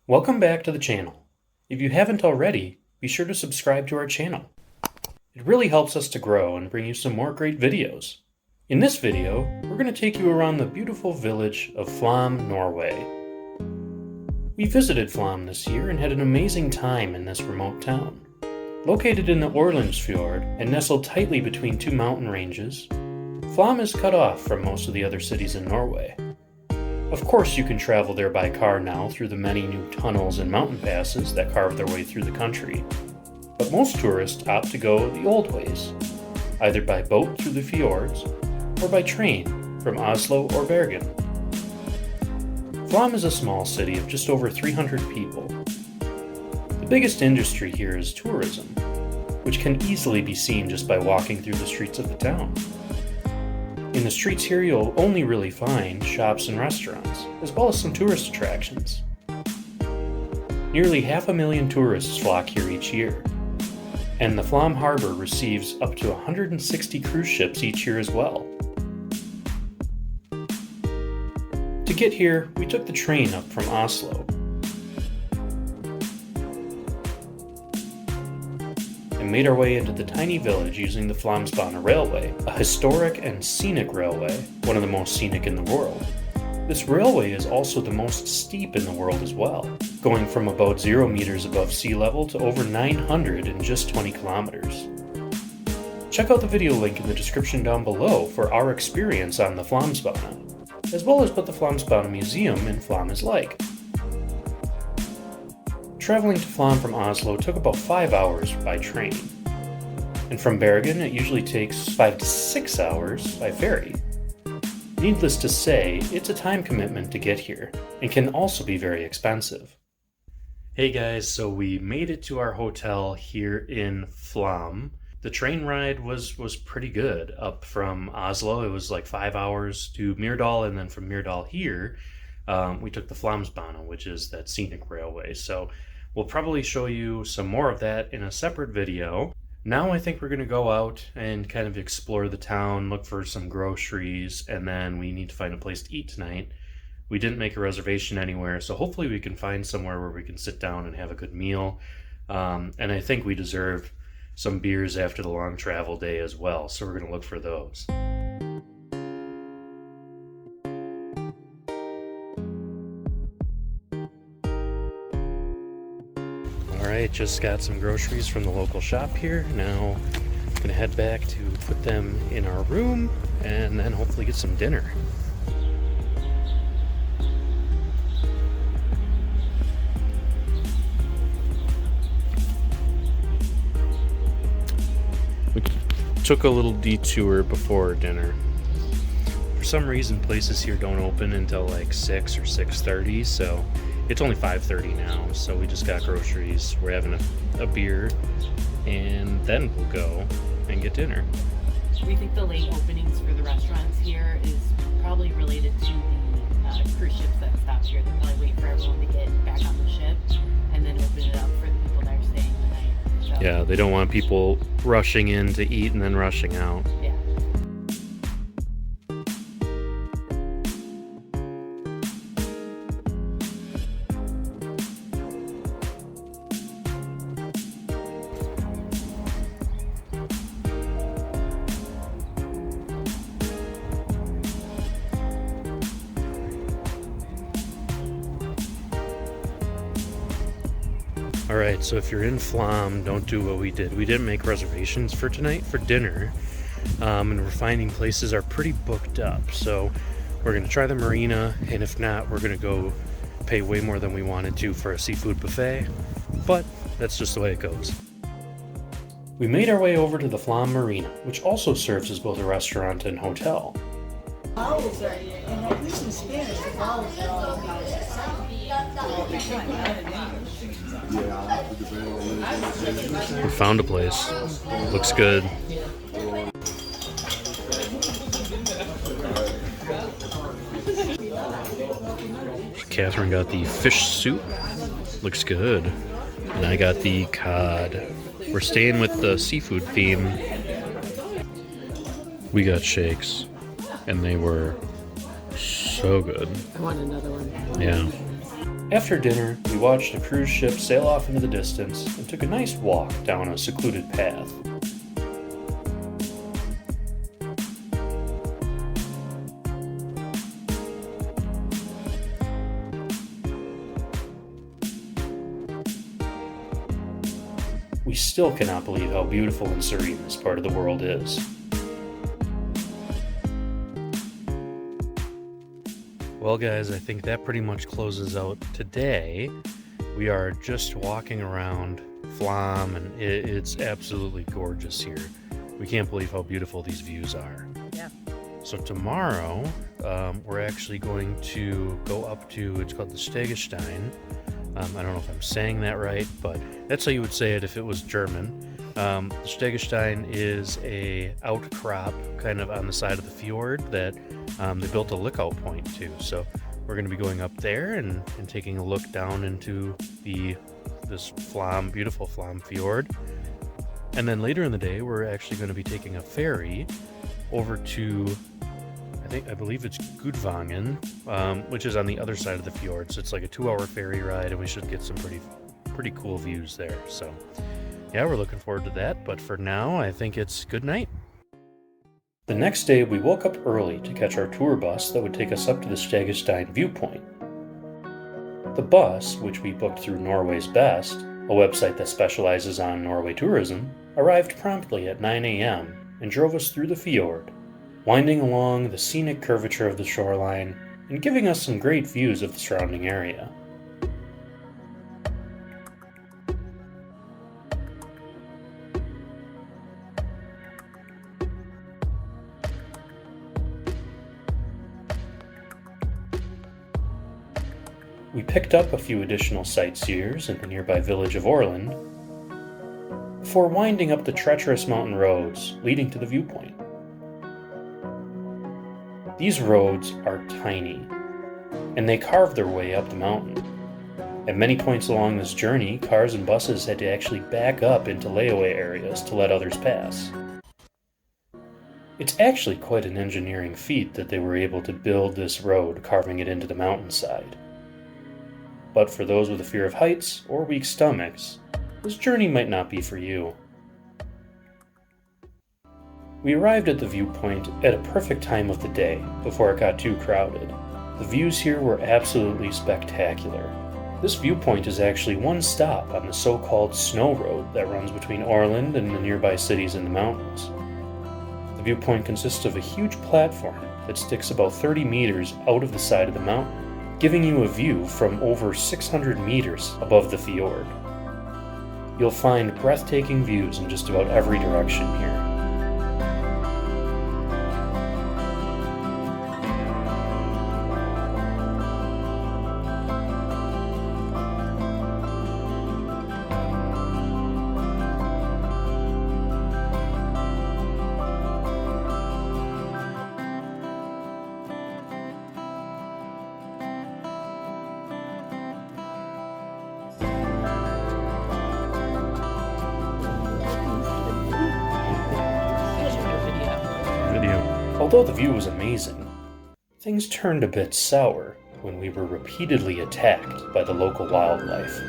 Welcome back to the channel. If you haven't already, be sure to subscribe to our channel. It really helps us to grow and bring you some more great videos. In this video, we're going to take you around the beautiful village of Flåm, Norway. We visited Flåm this year and had an amazing time in this remote town. Located in the Aurelandsfjord and nestled tightly between two mountain ranges, Flåm is cut off from most of the other cities in Norway. Of course, you can travel there by car now through the many new tunnels and mountain passes that carve their way through the country. But most tourists opt to go the old ways, either by boat through the fjords or by train from Oslo or Bergen. Flåm is a small city of just over 300 people. The biggest industry here is tourism, which can easily be seen just by walking through the streets of the town. In the streets here, you'll only really find shops and restaurants, as well as some tourist attractions. Nearly 500,000 tourists flock here each year, and the Flåm harbor receives up to 160 cruise ships each year as well. To get here, we took the train up from Oslo, and made our way into the tiny village using the Flåmsbana railway, a historic and scenic railway, one of the most scenic in the world. This railway is also the most steep in the world as well, going from about 0 meters above sea level to over 900 in just 20 kilometers. Check out the video link in the description down below for our experience on the Flåmsbana, as well as what the Flåmsbana Museum in Flåm is like. Traveling to Flåm from Oslo took about 5 hours by train, and from Bergen it usually takes 5 to 6 hours by ferry. Needless to say, it's a time commitment to get here, and can also be very expensive. Hey guys, so we made it to our hotel here in Flåm. The train ride was pretty good. Up from Oslo, it was like 5 hours to Njardarheim, and then from Njardarheim here, we took the Flåmsbana, which is that scenic railway. So we'll probably show you some more of that in a separate video. Now I think we're going to go out and kind of explore the town, look for some groceries, and then we need to find a place to eat tonight. We didn't make a reservation anywhere, so hopefully we can find somewhere where we can sit down and have a good meal. And I think we deserve some beers after the long travel day as well, so we're going to look for those. Alright, just got some groceries from the local shop here. Now I'm gonna head back to put them in our room and then hopefully get some dinner. We took a little detour before dinner. For some reason, places here don't open until like 6 or 6:30, so it's only 5:30 now, so we just got groceries. We're having a beer, and then we'll go and get dinner. We think the late openings for the restaurants here is probably related to the cruise ships that stop here. They probably wait for everyone to get back on the ship and then open it up for the people that are staying the night. So, yeah, they don't want people rushing in to eat and then rushing out. Yeah. Alright, so if you're in Flåm, don't do what we did. We didn't make reservations for tonight for dinner, and we're finding places are pretty booked up. So we're going to try the marina, and if not, we're going to go pay way more than we wanted to for a seafood buffet, but that's just the way it goes. We made our way over to the Flam Marina, which also serves as both a restaurant and hotel. We found a place. Looks good. Catherine got the fish soup. Looks good. And I got the cod. We're staying with the seafood theme. We got shakes, and they were so good. I want another one. Yeah. After dinner, we watched a cruise ship sail off into the distance and took a nice walk down a secluded path. We still cannot believe how beautiful and serene this part of the world is. Well guys, I think that pretty much closes out today. We are just walking around Flåm and it's absolutely gorgeous here. We can't believe how beautiful these views are. Yeah. So tomorrow, we're actually going to go up to, it's called the Stegastein. I don't know if I'm saying that right, but that's how you would say it if it was German. The Stegastein is a outcrop kind of on the side of the fjord that they built a lookout point to. So we're going to be going up there and taking a look down into this Flam, beautiful Flam Fjord. And then later in the day, we're actually going to be taking a ferry over to, I believe it's Gudvangen, which is on the other side of the fjord. So it's like a 2-hour ferry ride, and we should get some pretty cool views there. So yeah, we're looking forward to that. But for now, I think it's good night. The next day, we woke up early to catch our tour bus that would take us up to the Stegastein viewpoint. The bus, which we booked through Norway's Best, a website that specializes on Norway tourism, arrived promptly at 9 a.m. and drove us through the fjord, winding along the scenic curvature of the shoreline and giving us some great views of the surrounding area. We picked up a few additional sightseers in the nearby village of Aureland before winding up the treacherous mountain roads leading to the viewpoint. These roads are tiny, and they carve their way up the mountain. At many points along this journey, cars and buses had to actually back up into layaway areas to let others pass. It's actually quite an engineering feat that they were able to build this road carving it into the mountainside. But for those with a fear of heights or weak stomachs, this journey might not be for you. We arrived at the viewpoint at a perfect time of the day, before it got too crowded. The views here were absolutely spectacular. This viewpoint is actually one stop on the so-called snow road that runs between Aureland and the nearby cities in the mountains. The viewpoint consists of a huge platform that sticks about 30 meters out of the side of the mountain, giving you a view from over 600 meters above the fjord. You'll find breathtaking views in just about every direction here. Although the view was amazing, things turned a bit sour when we were repeatedly attacked by the local wildlife.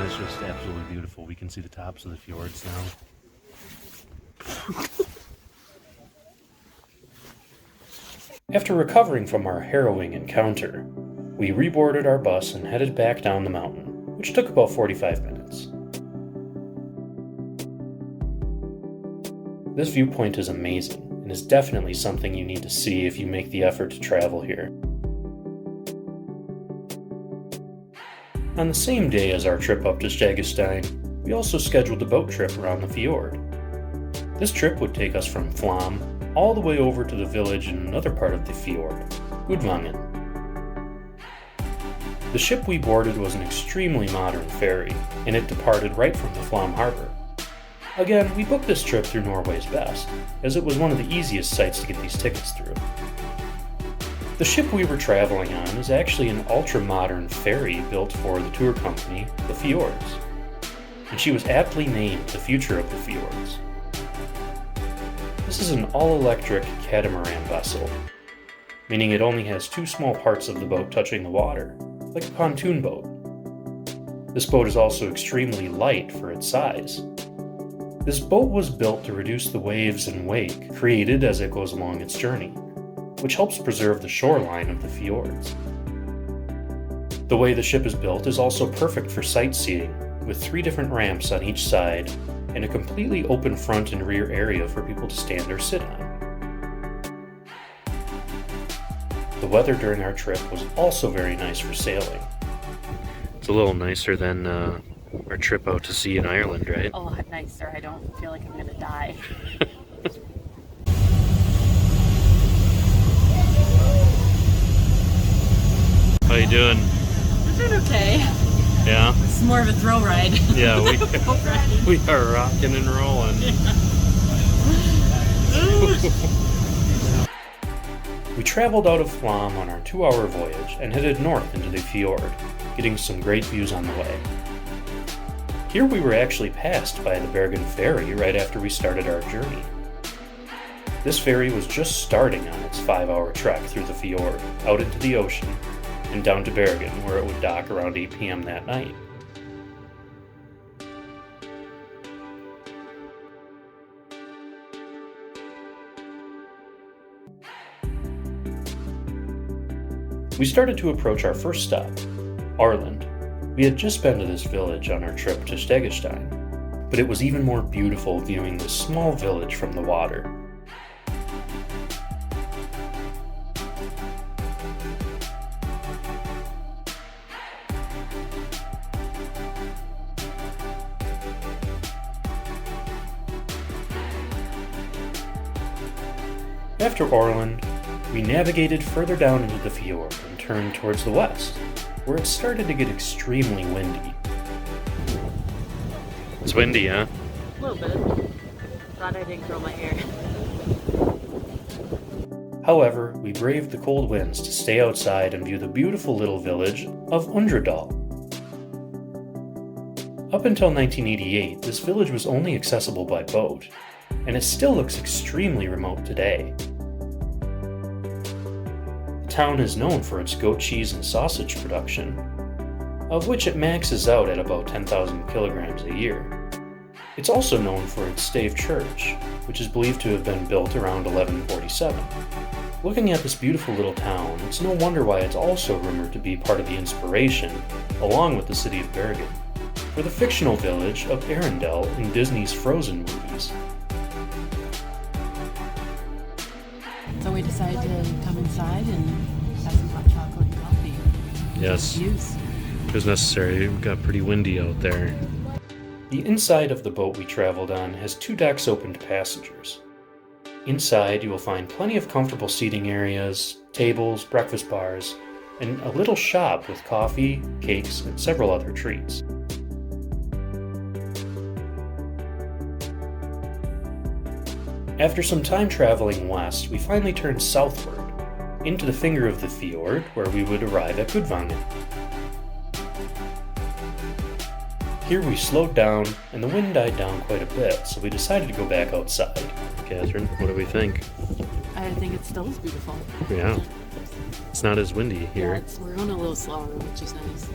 It's just absolutely beautiful. We can see the tops of the fjords now. After recovering from our harrowing encounter, we reboarded our bus and headed back down the mountain, which took about 45 minutes. This viewpoint is amazing and is definitely something you need to see if you make the effort to travel here. On the same day as our trip up to Stegastein, we also scheduled a boat trip around the fjord. This trip would take us from Flåm all the way over to the village in another part of the fjord, Gudvangen. The ship we boarded was an extremely modern ferry, and it departed right from the Flåm harbor. Again, we booked this trip through Norway's Best, as it was one of the easiest sites to get these tickets through. The ship we were traveling on is actually an ultra-modern ferry built for the tour company, the Fjords, and she was aptly named the future of the fjords. This is an all-electric catamaran vessel, meaning it only has two small parts of the boat touching the water, like a pontoon boat. This boat is also extremely light for its size. This boat was built to reduce the waves and wake created as it goes along its journey, which helps preserve the shoreline of the fjords. The way the ship is built is also perfect for sightseeing, with 3 different ramps on each side and a completely open front and rear area for people to stand or sit on. The weather during our trip was also very nice for sailing. It's a little nicer than our trip out to sea in Ireland, right? A lot nicer. I don't feel like I'm gonna die. How you doing? I'm doing okay. Yeah? It's more of a thrill ride. Yeah, Boat ride. we are rocking and rolling. We traveled out of Flåm on our 2-hour voyage and headed north into the fjord, getting some great views on the way. Here we were actually passed by the Bergen ferry right after we started our journey. This ferry was just starting on its 5-hour trek through the fjord, out into the ocean, and down to Bergen, where it would dock around 8 p.m. that night. We started to approach our first stop, Aureland. We had just been to this village on our trip to Stegastein, but it was even more beautiful viewing this small village from the water. After Aureland, we navigated further down into the fjord and turned towards the west, where it started to get extremely windy. It's windy, huh? A little bit. Glad I didn't curl my hair. However, we braved the cold winds to stay outside and view the beautiful little village of Undredal. Up until 1988, this village was only accessible by boat, and it still looks extremely remote today. The town is known for its goat cheese and sausage production, of which it maxes out at about 10,000 kilograms a year. It's also known for its stave church, which is believed to have been built around 1147. Looking at this beautiful little town, it's no wonder why it's also rumored to be part of the inspiration, along with the city of Bergen, for the fictional village of Undredal in Disney's Frozen movies. So we decided to come inside and have some hot chocolate and coffee. Yes, Views. it was necessary. It got pretty windy out there. The inside of the boat we traveled on has 2 decks open to passengers. Inside, you will find plenty of comfortable seating areas, tables, breakfast bars, and a little shop with coffee, cakes, and several other treats. After some time traveling west, we finally turned southward, into the finger of the fjord, where we would arrive at Gudvangen. Here we slowed down, and the wind died down quite a bit, so we decided to go back outside. Catherine, what do we think? I think it still is beautiful. Yeah, it's not as windy here. Yeah, we're going a little slower, which is nice.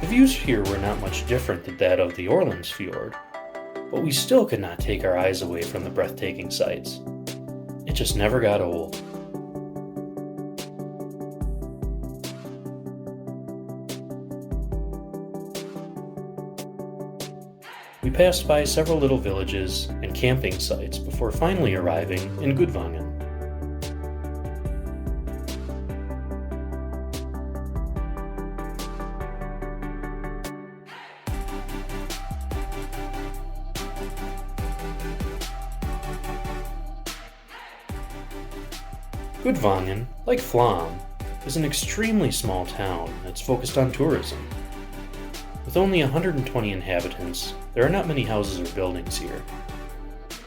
The views here were not much different than that of the Aurelandsfjord, but we still could not take our eyes away from the breathtaking sights. It just never got old. We passed by several little villages and camping sites before finally arriving in Gudvangen. Gudvangen, like Flåm, is an extremely small town that's focused on tourism. With only 120 inhabitants, there are not many houses or buildings here.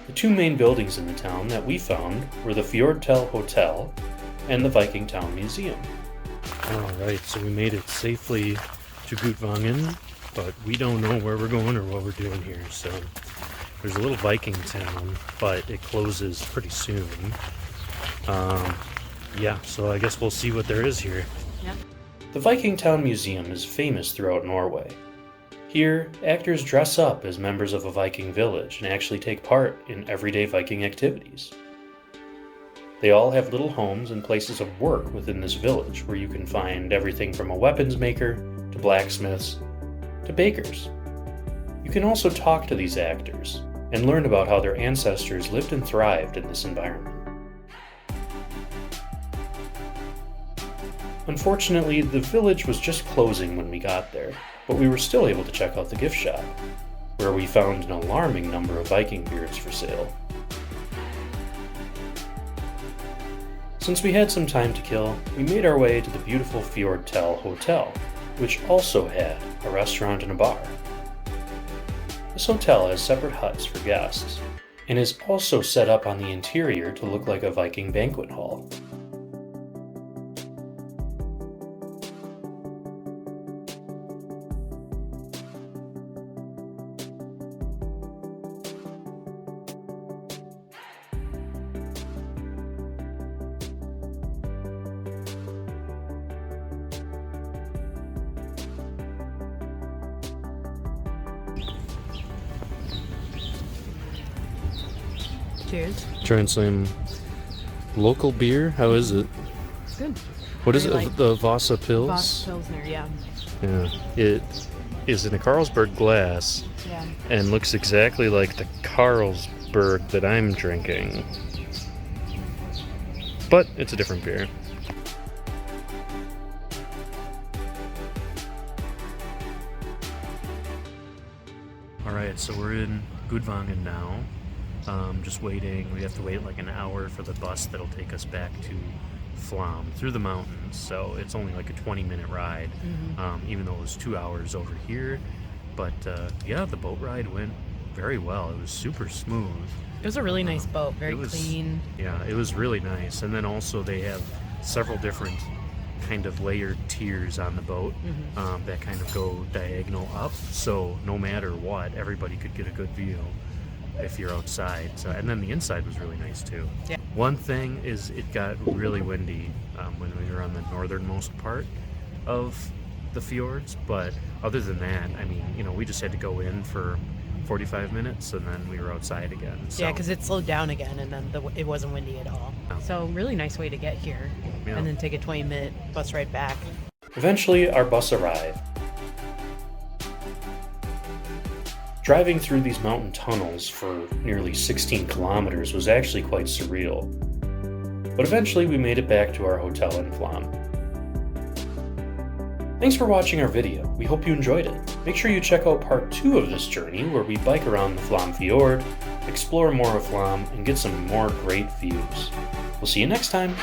The 2 main buildings in the town that we found were the Fjordtell Hotel and the Viking Town Museum. Alright, so we made it safely to Gudvangen, but we don't know where we're going or what we're doing here. So there's a little Viking town, but it closes pretty soon. Yeah, so I guess we'll see what there is here. Yep. The Viking Town Museum is famous throughout Norway. Here, actors dress up as members of a Viking village and actually take part in everyday Viking activities. They all have little homes and places of work within this village where you can find everything from a weapons maker to blacksmiths to bakers. You can also talk to these actors and learn about how their ancestors lived and thrived in this environment. Unfortunately, the village was just closing when we got there, but we were still able to check out the gift shop, where we found an alarming number of Viking beards for sale. Since we had some time to kill, we made our way to the beautiful Fjordtell Hotel, which also had a restaurant and a bar. This hotel has separate huts for guests, and is also set up on the interior to look like a Viking banquet hall. Cheers. Trying some local beer. How is it? It's good. What is Very it? light. The Vasa Pils? Voss Pilsner, yeah. Yeah. It is in a Carlsberg glass Yeah. and looks exactly like the Carlsberg that I'm drinking. But it's a different beer. Alright, so we're in Gudvangen now. Just waiting. We have to wait like an hour for the bus that'll take us back to Flåm through the mountains. So it's only like a 20-minute ride, even though it was 2 hours over here. But yeah, the boat ride went very well. It was super smooth. It was a really nice boat, very clean. Yeah, it was really nice. And then also they have several different kind of layered tiers on the boat that kind of go diagonal up. So no matter what, everybody could get a good view if you're outside. So, and then the inside was really nice too. Yeah. One thing is it got really windy when we were on the northernmost part of the fjords. But other than that, I mean, you know, we just had to go in for 45 minutes and then we were outside again. So. Yeah, because it slowed down again and then it wasn't windy at all. Oh. So really nice way to get here. Yeah. And then take a 20-minute bus ride back. Eventually, our bus arrived. Driving through these mountain tunnels for nearly 16 kilometers was actually quite surreal. But eventually we made it back to our hotel in Flåm. Thanks for watching our video. We hope you enjoyed it. Make sure you check out part 2 of this journey where we bike around the Flam Fjord, explore more of Flåm, and get some more great views. We'll see you next time!